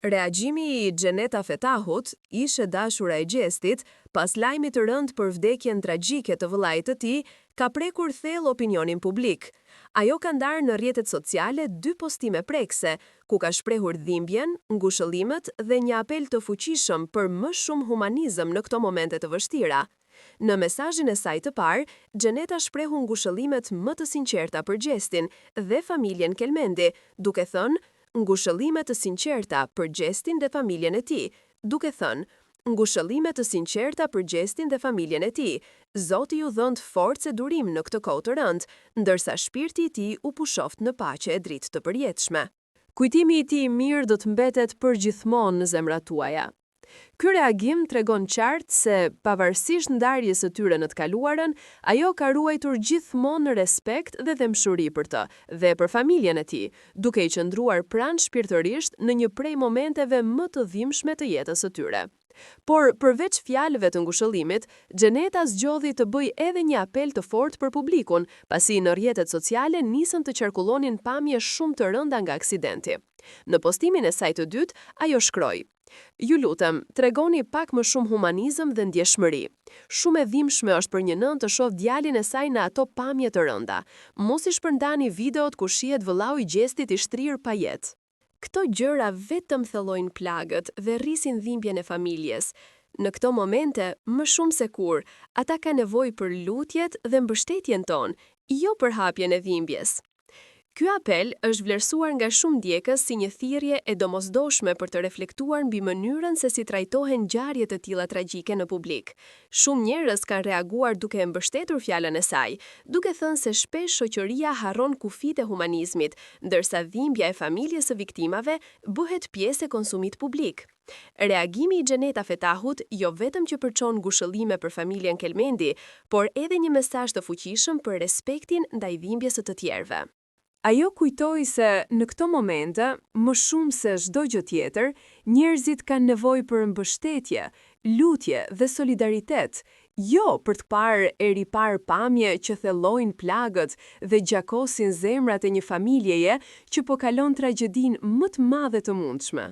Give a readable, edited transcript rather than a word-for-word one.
Reagjimi i Xheneta Fetahut, ishe dashura e gjestit, pas lajmit të rënd për vdekjen tragjike të vëllait të tij, ka prekur thellë opinionin publik. Ajo ka ndarë në rrjetet sociale 2 postime prekse, ku ka shprehur dhimbjen, ngushëllimet dhe një apel të fuqishëm për më shumë humanizëm në këto momente të vështira. Në mesazhin e saj të parë, Xheneta shprehu ngushëllimet më të sinqerta për gjestin dhe familjen Kelmendi, duke thënë ngushëllime të sinqerta për gjestin dhe familjen e tij, duke thënë ngushëllime të sinqerta për gjestin dhe familjen e tij. Zoti ju dhënd forcë e durim në këtë kohë të rëndë, ndërsa shpirti i tij u pushoft në paqe e dritë të përjetshme. Kujtimi i tij i mirë do të mbetet përgjithmonë në zemrat tuaja. Ky reagim tregon qartë se, pavarësisht ndarjes së tyre në të kaluarën, ajo ka ruajtur gjithmonë në respekt dhe dëmshuri për të, dhe për familjen e tij, duke i qëndruar pranë shpirtërisht në një prej momenteve më të dhimbshme të jetës së tyre. Por, përveç fjalëve të ngushëllimit, Xheneta zgjodhi të bëjë edhe një apel të fortë për publikun, pasi në rrjetet sociale nisën të qarkullonin pamje shumë të rënda nga aksidenti. Në postimin e saj të dytë, ajo shkroi: "Ju lutem, tregoni pak më shumë humanizëm dhe ndjeshmëri. Shumë e dhimbshme është për një nënë të shohë djalin e saj në ato pamje të rënda. Mos i shpërndani videot ku shihet vëllau i gjestit i shtrirë pa jetë." Këto gjëra vetëm thellojnë plagët dhe rrisin dhimbjen e familjes. Në këto momente, më shumë se kur, ata ka nevojë për lutjet dhe mbështetjen tonë, jo për hapjen e dhimbjes. Ky apel është vlerësuar nga shumë ndjekës si një thirrje e domosdoshme për të reflektuar mbi mënyrën se si trajtohen ngjarje të tilla tragjike në publik. Shumë njerëz kanë reaguar duke e mbështetur fjalën e saj, duke thënë se shpesh shoqëria harron kufitë e humanizmit, ndërsa dhimbja e familjes së viktimave bëhet pjesë e konsumit publik. Reagimi i Xheneta Fetahut jo vetëm që përçon ngushëllime për familjen Kelmendi, por edhe një mesazh të fuqishëm për respektin ndaj dhimbjes së të tjerëve. Ajo kujtoi se në këto momente, më shumë se çdo gjë tjetër, njerëzit kanë nevojë për mbështetje, lutje dhe solidaritet, jo për të parë e riparë pamje që thellojnë plagët dhe gjakosin zemrat e një familjeje që po kalon tragjedinë më të madhe të mundshme.